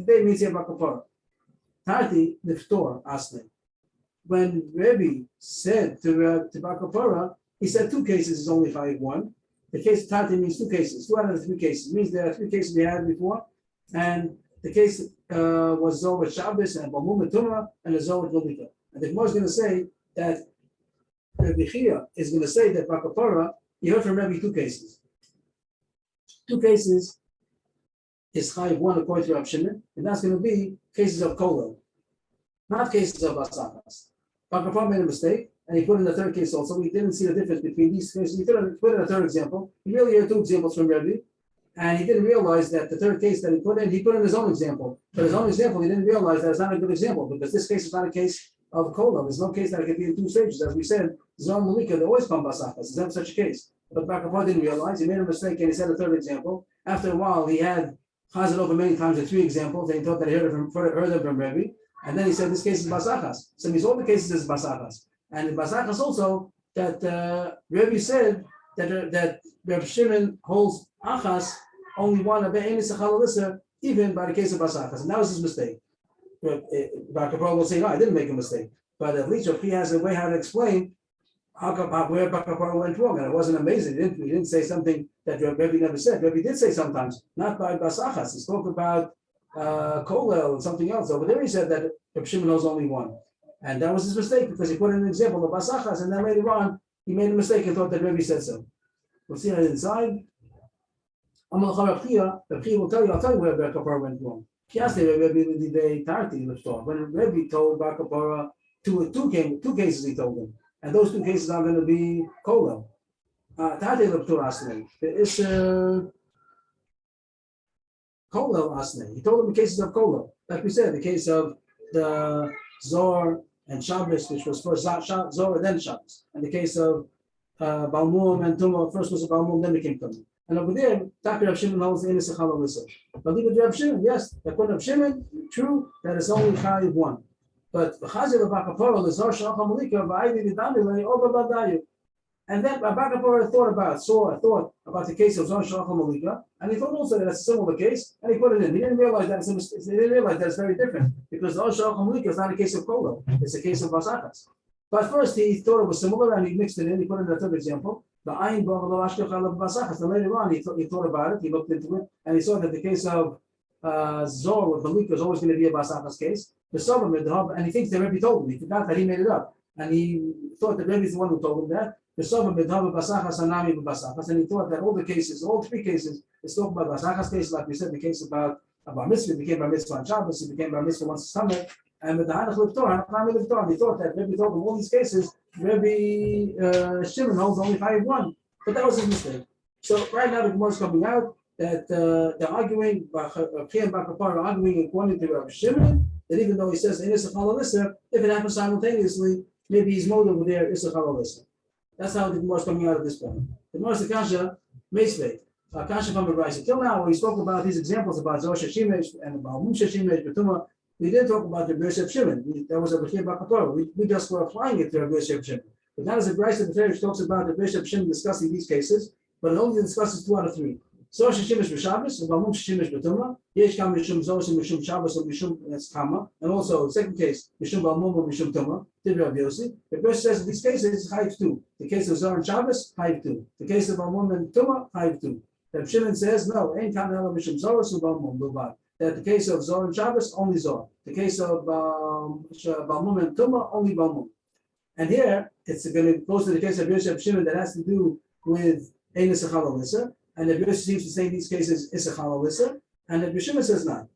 day means here Bakapara. Tati niftor asne. When Rabbi said to Bakapara, he said 2 cases is only 5-1. The case of Tati means 2 cases. 2 out of the 3 cases. It means there are 3 cases we had before. And the case was Zohar with Shabbos and Balmum and Tumah and the Zohar with Lomika. And the Gemara is going to say that Rabbi Chia is going to say that Bakapara, he heard from Rabbi 2 cases. 2 cases is chayv 1 according to Rabbi Shimon, and that's going to be cases of kolel, not cases of asakas. Bakapara made a mistake, and he put in the 3rd case also. We didn't see the difference between these cases. He put in a 3rd example. He really had 2 examples from Rabbi, and he didn't realize that the 3rd case that he put in his own example. But his own example, he didn't realize that it's not a good example, because this case is not a case of kolel. There's no case that it can be in 2 stages. As we said, Zohar and Malika, they always come basakas. There's never such a case. But Bakapara didn't realize. He made a mistake, and he said a 3rd example. After a while, he had chazed it over many times with 3 examples, and he thought that he heard them from Rabbi. And then he said this case is basakas. So means all the cases is basakas. And in basakas also, that Rabbi said that Rabbi Shimon holds achas only one of the even by the case of basakas. And that was his mistake. Bakapara will say, no, I didn't make a mistake. But at least if he has a way how to explain where Bakapara went wrong, and it wasn't amazing. He didn't say something that Rabbi never said. Rabbi did say sometimes, not by basachas. He spoke about kolel and something else. Over there he said that Rabbi Shimon knows only 1. And that was his mistake, because he put in an example of basachas, and then later on he made a mistake and thought that Rabbi said so. We'll see that inside. Rabbi Chia will tell you, I'll tell you where Bakapara went wrong. When Rabbi told Bakapara 2 cases he told him. And those 2 cases are going to be kolel. There is kolel asne. He told him the cases of kolel. Like we said, the case of the Zohar and Shabbos, which was first Zohar and then Shabbos. And the case of Balmum and Tumah, first was Balmum, then became Tumah. And over there, Dr. Rav Shimon holds the Innis Echala Lissa. But leave it to Rav Shimon, yes, according to Rav Shimon, true, that it's only chayv 1. But Chazil of Bakapara, the Zor Shalach HaMalika, V'aydi Vidami, V'aydi Oba Badayu. And then Bakapara thought about the case of Zor Shalach HaMalika, and he thought also that it's a similar case, and he put it in. He didn't realize that it's very different, because Zor Shalach HaMalika is not a case of kolel, it's a case of basakas. But first he thought it was similar, and he mixed it in. He put in a 3rd example. The ayin b'avalo ashkech alav basakas. And later on, he thought about it. He looked into it, and he saw that the case of Zor with Malika is always going to be a basakas case. And he thinks that Rebbe told him. He forgot that he made it up, and he thought that Rebbe is the one who told him that. And he thought that all the cases, all 3 cases, is talking about basakas cases, like we said, the case about bar mitzvah, became bar mitzvah on Shabbos, it became bar mitzvah once a summer, And with the Hanach Liptor, they thought that Rebbe told them all these cases, Rebbe Shimon holds only Chayiv one. But that was his mistake. So right now the Gemara is coming out that they're arguing, Kia and Bakapar are arguing according to Rabbi Shimon, that even though he says in Issachar Alyssa, if it happens simultaneously, maybe he's molded over there Issachar Alyssa. That's how the Gemara is coming out at this point. The Gemara is the Kasha Meisvei. Kasha from the Brisa. Till now, we spoke about these examples about Zosh Shimesh and about Musha Shimesh, Betuma. We didn't talk about the Bereshit Shimon. That was a Bechir Bakapar. We just were applying it to a Bereshit Shimon. But now there's a Brisa of the which talks about the Bereshit Shimon discussing these cases, but it only discusses 2 out of 3. Zosh Shimesh B'Shabbos and Musha Shimesh Betuma. Yesh Kam Mishum Zosh and Mishum Shabbos and Mishum Kama. And also, the second case, Mishum Balmum and Mishum Tuma. Rabbi Yossi. The Bereshit says in these cases, Chayiv 2. The case of Zohar and Shabbos, Chayiv 2. The case of Balmum and Tuma, Chayiv 2. Rabbi Shimon says, no, Ein Kam Ela Mishum Zohar and Balmum, Luvad. That the case of Zohar and Shabbos, only Zohar. The case of Balmum and Tuma, only Balmum. And here, it's going to go to the case of Rabbi Shimon that has to do with Ein Issachar Alyssa. And Rabbi Yossi seems to say in these cases, Issachar Alyssa. And Rabbi Shimon says not.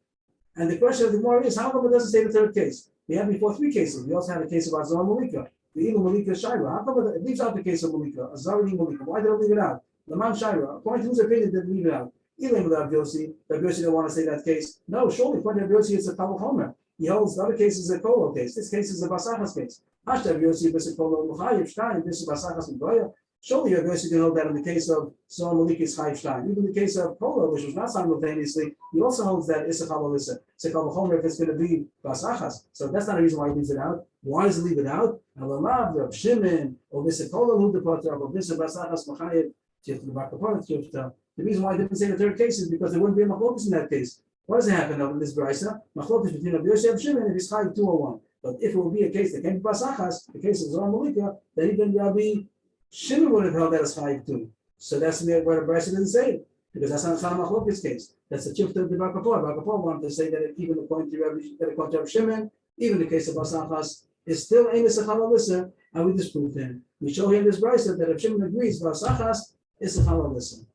And the question of the Gemara is, how come it doesn't say the third case? We had before 3 cases. We also had a case about Zohar Malika. The Ilu Malika Shaira. How come it leaves out the case of Malika? Azari Malika. Why did it leave it out? Laman Shaira. According to whose opinion did it leave it out? Ilim without Yossi. Rabbi Yossi don't want to say that case. No, surely according to Rabbi Yossi it's a Talmud Homer. He holds the other case is a Kolo case. This case is a Basachas case. Hashtav Rabbi Yossi B'Sek Kolo L'Chayiv Shtayim. This is Basachas M'Goya. Surely Rabbi Yossi can hold that in the case of Zohar Malika is Chayiv Shtayim. Even in the case of Kolo, which was not simultaneously, he also holds that Issachar Alyssa. It's a Talmud Homer if it's going to be Basachas. So that's not a reason why he leaves it out. Why does he leave it out? Alamav, Rabbi Shimon, or B'Sek Kolo Hu Depotter, or B'Sek Basachas M'Chayiv. The reason why I didn't say the third case is because there wouldn't be a machlokus in that case. What does it happen in this brisa? Machlokus between Rabbi Yossi and Shimon if it's Chayiv 2 or 1. But if it will be a case that can be Basachas, the case of Zohar Malika, then even Rabbi Shimon would have held that as Chayiv 2. So that's where the brisa didn't say it, because that's not a machlokus case. That's the chifta of the Bakapor. Bakapor wanted to say that even according to Rabbi Shimon, even the case of Basachas is still Ein Issachar Alyssa, and we disproved him. We show him this brisa that if Shimon agrees Basachas is Issachar Alyssa.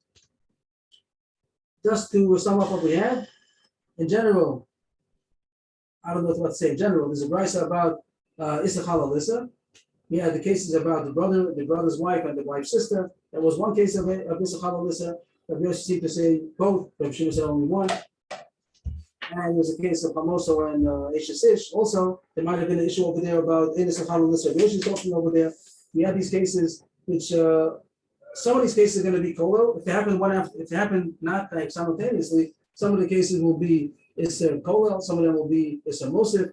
Just to sum up what we had, in general, I don't know what to say. In general, there's a brisa about Issachar Alyssa. We had the cases about the brother's wife, and the wife's sister. There was one case of Issachar Alyssa. Rabbi Yossi seemed to say both. Rabbi Shimon said only one. And there's a case of Hamoso and Eshesish. Also, there might have been an issue over there about Issachar Alyssa. Rabbi Yossi is talking over there. We had these cases which. Some of these cases are going to be kolo. If they happen not like simultaneously, some of the cases will be Isser kolo, some of them will be Isser Mosif.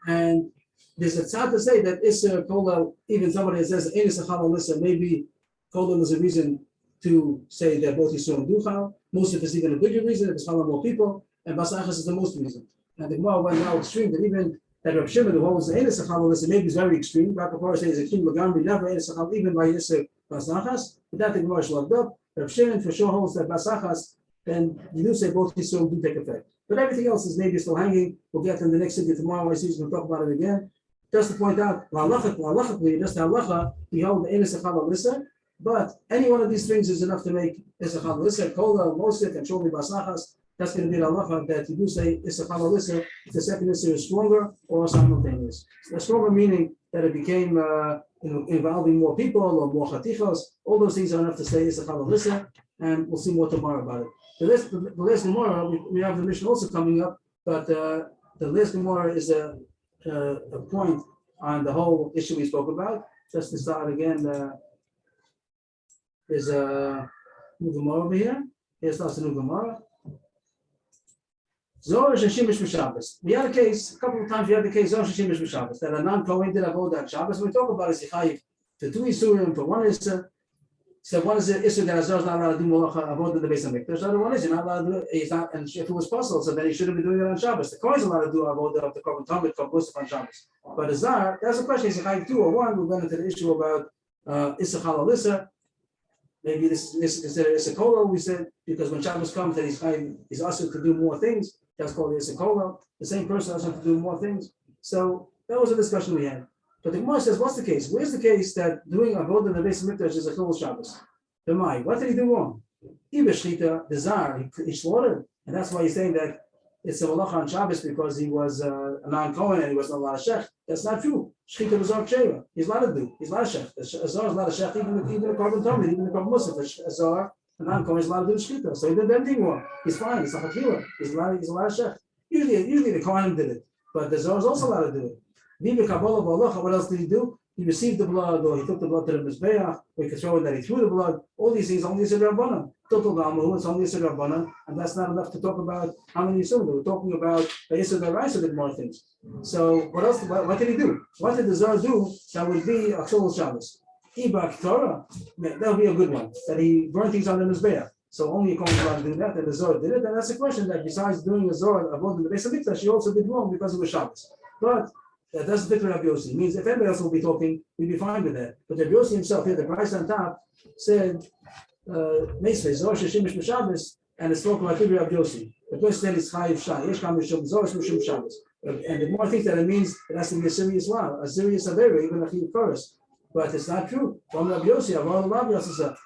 And there's a tzad to say that Isser kolo, even somebody that says Ein Issachar Alyssa, maybe kolo is a reason to say that both Yisur and Duchal. Mosif is even a bigger reason if it's following more people, and Basachas is the most reason. And the Gemara went now extreme that even that Rabbi Shimon, who holds the Ein Issachar Alyssa, maybe is very extreme. Rabbi Kapar says extreme Lagamri, never Ein Issachar, even by Yisur Basachas, but that the Gemara is locked up. Rabbi Shimon for sure holds that Basachas, then you do say both Yisur do take effect. But everything else is maybe still hanging. We'll get to the next thing tomorrow. I see we'll talk about it again. Just to point out, halachically, just halacha, we hold the Ein Issachar Alyssa, but any one of these things is enough to make Issachar Alyssa, Kola, Mosif, and surely Basachas. That's going to be the halacha that you do say Issachar Alyssa if the second Issachar is stronger or simultaneous. The stronger meaning that it became involving more people or more chatichos. All those things are enough to say Issachar Alyssa, and we'll see more tomorrow about it. The last Gemara, we have the mission also coming up, but the last Gemara is a point on the whole issue we spoke about. Just to start again, is a new Gemara over here. Here starts a new Gemara. Zohar Shemish B'Shabbos. We had a case, a couple of times we had the case Zohar Shemish B'Shabbos, that a non-Kohen did avodah on Shabbos. We talk about is Chayiv for 2 Yisurim, for 1 Issa. So one is the issue that Azar is not allowed to do Malacha avodah in the Beis HaMikdash. The other one is you're not allowed to do it. He's not, and if it was possible, so then he shouldn't be doing it on Shabbos. The Kohen is allowed to do avodah of the Korban Tamid Musaf on Shabbos. But Azar, that's the question: is Chayiv 2 or 1? We went into the issue about Issachar Alyssa. Maybe this is considered Issa Kolo. We said because when Shabbos comes, then he's asked to do more things. That's called Issa Kolo. The same person has to do more things. So that was a discussion we had. But the Gemara says, what's the case? Where's the case that doing avodah in the Beis HaMikdash is a Chilul Shabbos? What did he do wrong? The Zar, he slaughtered. And that's why he's saying that it's a malacha on Shabbos because he was a non-Kohen and he wasn't allowed to shech. That's not true. Shechita was our Sheva. He's allowed to do. He's allowed to shech. A Zor is allowed to shech even the Korban Tomid, even the Korban Musaf. A Zor, a non-Kohen is allowed to do Shechita. So he did everything wrong. He's fine. He's not a Chila. He's allowed to shech. Usually the Kohen did it, but the Zor is also allowed to do it. Viva Kabbalah Balacha, what else did he do? He received the blood, or he took the blood to the Mizbeach, or he could throw it that he threw the blood. All these things only Yisur Rabbanan. Total Dalmahu, it's only Yisur Rabbanan, and that's not enough to talk about how many Yisur. We're talking about the Yisur Daraisa did more things. So what else? What did he do? What did the Zor do that would be a Chol Shabbos? Ibak Torah, that would be a good one. That he burned things on the Mizbeach. So only a Kohen allowed to do that, and the Zor did it. And that's a question that besides doing a Zor above the Beis Hamikdash, she also did wrong because it was Shabbos. But that doesn't fit with Rabbi Yossi. It means if everybody else will be talking, we'd be fine with that. But Rabbi Yossi himself here, the price on top, said, Meisvei, Zor Sheshimish B'Shabbos, and it's talking about Rabbi Yossi. The person said it's Chayiv Shah, Yesh Kam Mishum Zor Sheshim Shabbos. And the more things that it means, it has to be a serious one, a serious Avera, even a Chayiv Chorus. But it's not true. From Rabbi Yossi, Rabbi Yossi,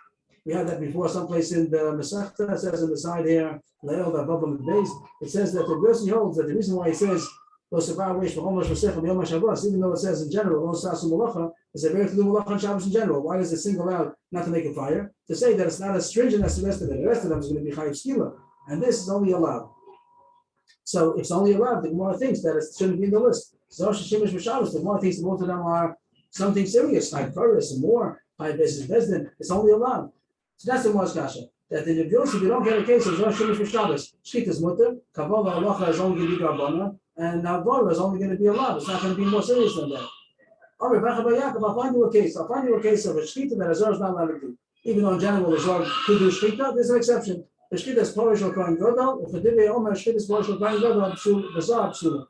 we had that before someplace in the Masechta, it says on the side here, Le'el, the above the base, it says that Rabbi Yossi holds that the reason why he says, even though it says in general, it's a very to do malacha on Shabbos in general. Why does it single out not to make a fire? To say that it's not as stringent as the rest of them. The rest of them is going to be chayiv skila, and this is only allowed. So it's only allowed. The more things that it shouldn't be in the list. So Shishimish B'Shabbos, the more things, the both of them are something serious, like Paris and more high basis Bezdin. It's only allowed. So that's the most kasha. That in the Yosef, you don't get a case of Shishimish B'Shabbos. Shchit is mutter, Kabbalah halacha is only going to be Rabbana. And Navara is only going to be allowed. It's not going to be more serious than that. All right, I'll find you a case. I'll find you a case of a shchita that a Zor is not allowed to do. Even though in general the Zor could do shchita, there's an exception. The shchita is Porish or Kohen Gadol. If the Divrei Omer shchita is Porish or Kohen Gadol, the Zor Psula.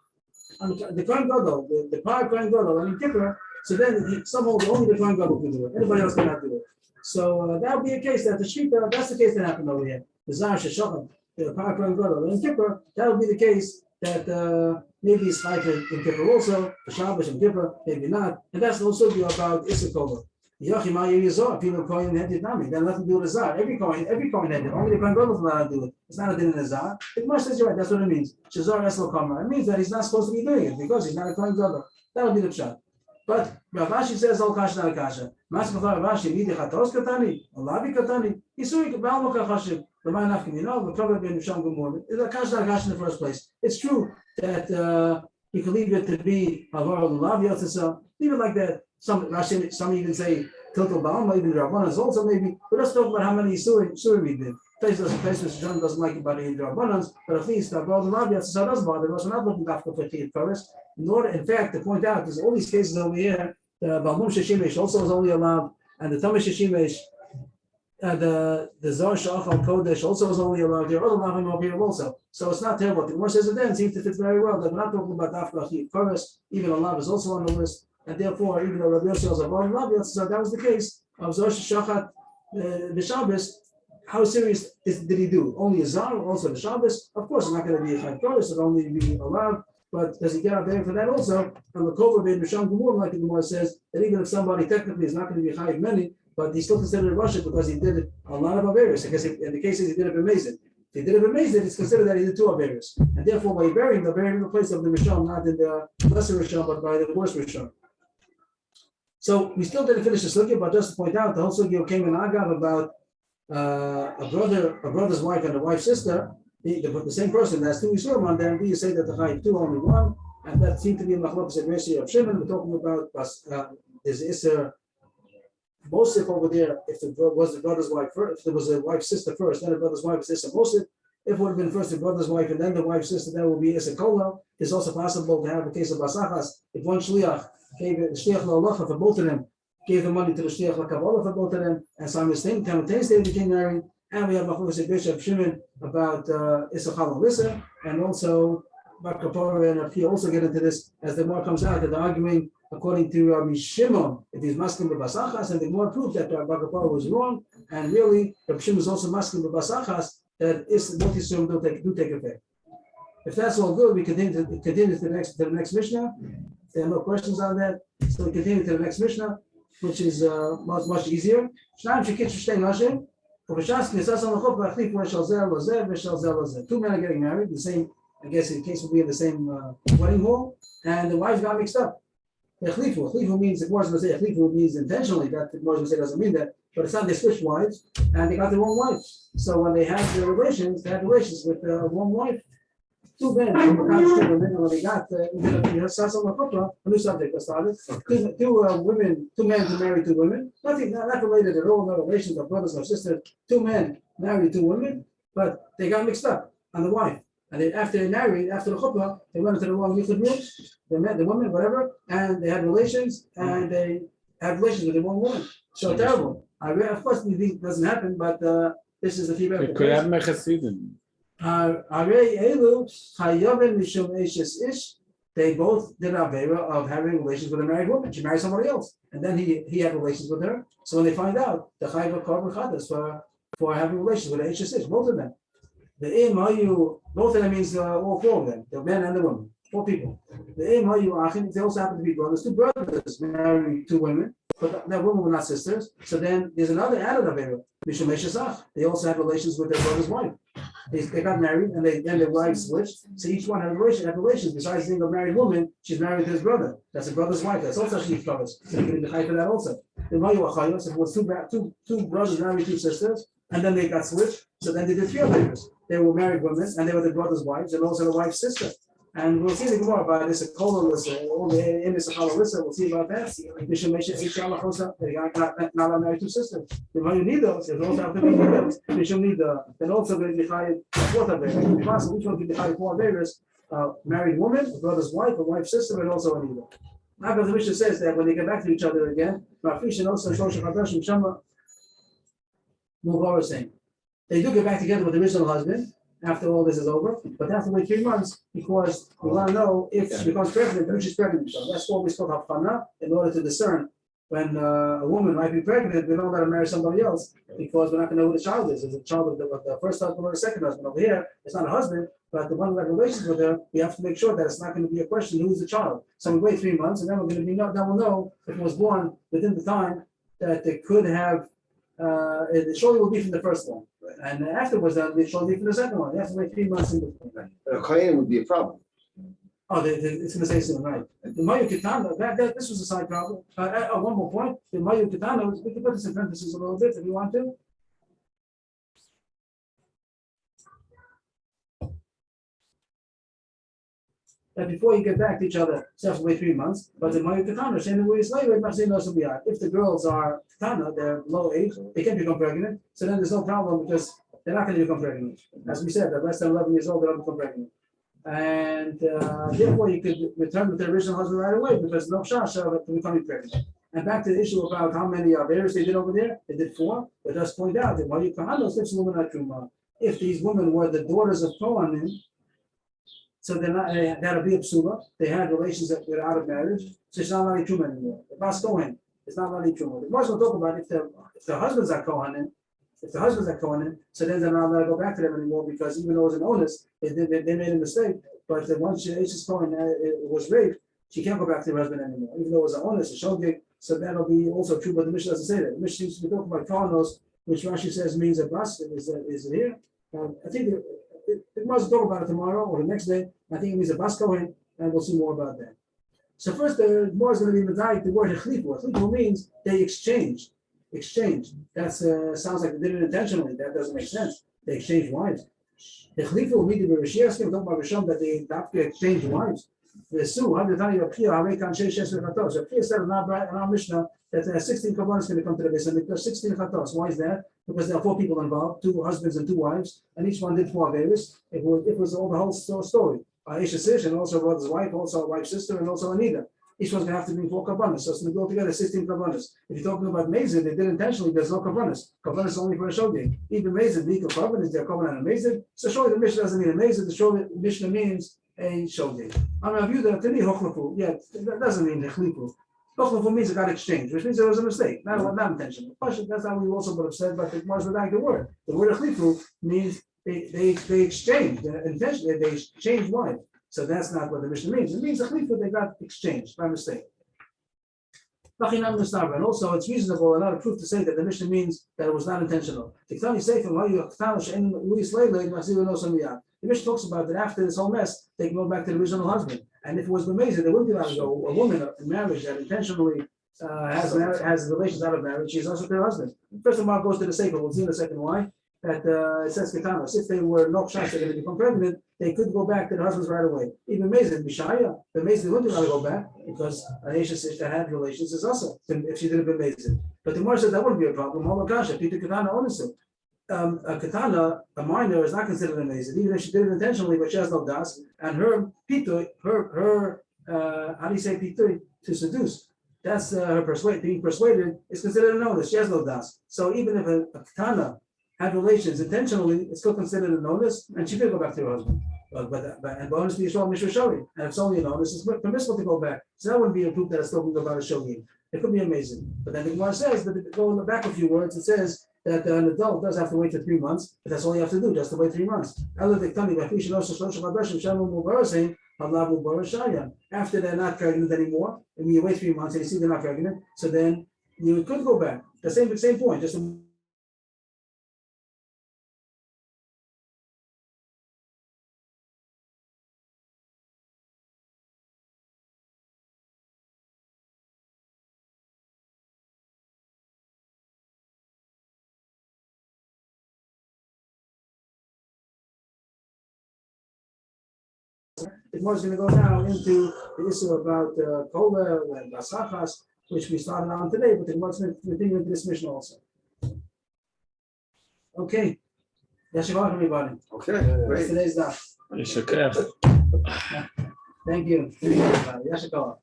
The Kohen Gadol, the power Kohen Gadol, and in Kippur, so then somehow only the Kohen Gadol can do it. Anybody else cannot do it. So that would be a case that the shchita, that's the case that happened over here. The Zar Sheshachim, the power Kohen Gadol. And in Kippur, that would be the case that maybe it's like in Kippur also, the Shabbos and Kippur, maybe not. And that's also be about Issachar. Yochim Ayir people Kohen had it nami. Then nothing to do with the Zar. Every Kohen had it. Only the Kohen Gadol is allowed to do it. It's not a din in the Zar. It must say right. That's what it means. Shazar Eslo Kamar. It means that he's not supposed to be doing it because he's not a Kohen Gadol. That'll be the pshat. But Rav Ashi says all kasha not kasha. Maskefar Rav Ashi midi chatos katani, olavi katani. Isui ba'al mokachashim. The man after you know, the trouble being Sham Gomor. It's a kasha not kasha in the first place. It's true that you can leave it to be Havar Olav Yotzesa. Leave it like that. Some even say Tiltal Ba'alma, even the Rabbanans also maybe. But let's talk about how many Suri we did. Place John doesn't like about the Rabbanans, but at least Havar Olav Yotzesa does bother us. We're not looking after 15 first. In fact, to point out, there's all these cases over here. The Balmum Sheshimesh also is only allowed, and the Tamish Sheshimesh, the Zor Shachal Kodesh also is only allowed. There are other Lavim over here also. So it's not terrible. The Gemara says it then seems to fit very well. That we're not talking about Dafka Achiv Kodesh. Even Allah is also on the list, and therefore, even though Rabbi Yossi was a Bar Lav, so that was the case of Zor Shachat the Shabbos. How serious did he do? Only a Zar, also the Shabbos. Of course, it's not going to be a Chayiv Kodesh. It'll only be allowed. But does he get out there for that also? And the Kova being Misham Gemur, like the Gemara says, that even if somebody technically is not going to be Chayiv many, but he's still considered a Russia because he did it a lot of Averis. I guess in the cases he did it amazing. If he did it amazing, it's considered that he did two Averis. And therefore, by burying, they're burying in the place of the Misham, not in the lesser Misham, but by the worse Misham. So we still didn't finish the sugya, but just to point out, the whole sugya came in Agav about a brother's wife and a wife's sister. The same person that's two Yisurim on them. You say that the Chayiv two only one, and that seemed to be in Machlokes Rashi of Shimon. We're talking about there's Isser Mosif over there. If it was the brother's wife first, if there was a wife's sister first, then the brother's wife is Isser Mosif. If it would have been first the brother's wife and then the wife's sister, that would be Isser Kola. It's also possible to have a case of Basachas. If one Shliach gave the Shliach La'alacha for both of them, gave the money to the Shliach La'Kabbalah for both of them, and simultaneously they became married. And we have Machlokes Bishop Shimon about Issachar and Lissa, and also Bar Kapara and Rafi also get into this as the more comes out that they're arguing according to Rabbi Shimon if he's masking the Basachas, and the more proof that Bar Kapara was wrong, and really Rabbi Shimon is also masking the Basachas that is both Yisrael do take effect. If that's all good, we continue to the next Mishnah. If there are no questions on that, so we continue to the next Mishnah, which is much easier. Two men are getting married, the same I guess in case we'll be in the same wedding hall, and the wives got mixed up. Echlifu means, the Gemara is going to say echlifu means intentionally, that the Gemara is going to say doesn't mean that, but it's not, they switched wives, and they got the wrong wives. So when they had the relations, they had relations with one wife. Two men, and when they got a new subject started. Two men to marry two women, nothing, not related at all, no relations of brothers or sisters. Two men married two women, but they got mixed up on the wife. And then after they married, after the chuppah, they went into the wrong yichud room. They met the woman, whatever, and they had relations, and they had relations with the wrong woman. So terrible. Of course, this doesn't happen, but this is the theoretical. It could happen by Hasidim. They both did Avera of having relations with a married woman. She married somebody else, and then he had relations with her. So when they find out, the Chayva Korban Chadas for having relations with the Ish, both of them. The Im Hayu, both of them means all four of them, the men and the women, four people. The Im Hayu Achim, they also happen to be brothers, two brothers married two women, but that women were not sisters. So then there's another added Avera, Mishum Eshesach. They also had relations with their brother's wife. They got married and then their wives switched. So each one had relations. Besides being a married woman, she's married to his brother. That's a brother's wife. That's also sheep brothers. So you can be high for that also. The Mayu Achayos, it was two brothers married two sisters, and then they got switched. So then they did three others. They were married women, and they were the brother's wives, and also the wife's sister. And we'll see the Gemara about this. A kola lissa, all the in this lissa. We'll see about that. They not married two sisters. The Mayu need those. There's also have to be those. They should need the. Then also going to be high fourth Averis. Each one can be high four Averis. Married woman, a brother's wife, a wife's sister, and also a neither. Now, the Mishnah says that when they get back to each other again, Rafish and also Shosha Chadashim Shama Mubar is saying they do get back together with the original husband after all this is over, but they have to wait 3 months because we want to know if she becomes pregnant, when she's pregnant. So that's what we called Hafana, in order to discern when a woman might be pregnant. We don't let her marry somebody else because we're not going to know who the child is. Is it a child of the first husband or the second husband? Over here, it's not a husband, but the one who had relations with her, we have to make sure that it's not going to be a question who's the child. So we wait 3 months, and then we're going to be then we'll know if it was born within the time that it could have. The surely will be from the first one, and afterwards the surely from the second one. They have to wait 3 months in between. A Kohen would be a problem. Oh, it's going to say soon, right? The Mayu Kitana, this was a side problem. One more point. The Mayu Kitana, we can put this in parentheses a little bit if you want to. That before you get back to each other, you have to wait 3 months. But the Mayu Kitana, if the girls are Kitana, they're low age, they can become pregnant. So then there's no problem because they're not going to become pregnant. As we said, they're less than 11 years old, they don't become pregnant. And therefore, you could return with the original husband right away because no shasha to becoming pregnant. And back to the issue about how many Averis they did over there, they did 4. But just point out that Mayu Kitana, if these women were the daughters of Kohanim, so they're not, that'll be a psula. They had relations that were out of marriage, so it's not really true anymore. The Bas Kohen, it's not really true. The Moshe will talk about if the husbands are Kohanim, so then they're not allowed to go back to them anymore because even though it was an onus, they made a mistake. But once Ish's Kohen was raped, she can't go back to her husband anymore, even though it was an onus, a shogeg. So that'll be also true. But the Mishnah doesn't say that. The Mishnah seems to be talking about Kohanos, which Rashi says means a bas. Is it here? I think. We must talk about it tomorrow or the next day. I think it means a bas kohen, and we'll see more about that. So first, the more is going to be medayik the word echlifu. Echlifu means they exchanged. That sounds like they did it intentionally. That doesn't make sense. They exchanged wives. Echlifu will mean the Rishiyas. We're talking about Rishon that they have to exchange wives. The Su, how did you appear? How can say Shesh Chatos? So Pia said in our Mishnah that 16 Kabbalah is going to come to the base and because 16 Chatos. Why is that? Because there are 4 people involved, 2 husbands and 2 wives, and each one did 4 Averis. It was all the whole story. Aisha Sish, and also a brother's wife, also a wife's sister, and also Anita. Each one's going to have to bring 4 Kabbalas. So it's going to go together 16 Kabbalas. If you're talking about Mazid, they did intentionally, there's no Kabbalas. Kabbalas only for a shogeg. Even Mazid, the equal Kabbalah is their Kabbalah and a Mazid. So surely the Mishnah doesn't mean a Mazid, the Mishnah means a shogeg. I'm going to view that to me, Hochlafu. Yeah, that doesn't mean Hechlifu. Hochlafu means it got exchanged, which means there was a mistake, not intentional. That's how we also would have said, but it was like the word. The word Hechlifu means they exchanged, intentionally, they exchanged wives. So that's not what the Mishnah means. It means Hechlifu, they got exchanged by mistake. And also, it's reasonable and not a proof to say that the Mishnah means that it was not intentional. The Mishnah talks about that after this whole mess, they can go back to the original husband. And if it was amazing, they wouldn't be allowed to go. A woman in marriage that intentionally has relations out of marriage, she's also her husband. First of all, goes to the Sefer. We'll see in a second why. That it says Ketanos. If they were no chance they're going to become pregnant, they could go back to their husbands right away. Even amazing, Mishaya, the amazing wouldn't be allowed to go back because an Aisha that had relations is also if she didn't be amazing. But the Gemara says that wouldn't be a problem. Oh my gosh, Peter Ketana owns it. A katana, a minor, is not considered amazing, even if she did it intentionally, but she has no das. And her pitui, her how do you say pitui? To seduce. That's her being persuaded is considered a nonus. She has no das. So even if a katana had relations intentionally, it's still considered a nonus, and she could go back to her husband. And bonus to Yisrael Mishra Shari. And if it's only a nonus, it's permissible to go back. So that wouldn't be a proof that it's still about a shogin. It could be amazing. But then the Gemara says that go in the back a few words, it says that an adult does have to wait for 3 months, but that's all you have to do, just to wait 3 months. After they're not pregnant anymore, and when you wait 3 months and you see they're not pregnant, so then you could go back. The same point, just the more is going to go now into the issue about Kola and Basachas, which we started on today, but the more is going to continue into this mission also. Okay. Yashavah, everybody. Okay, great. Today's done. Thank you. Yashavah.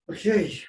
Okay.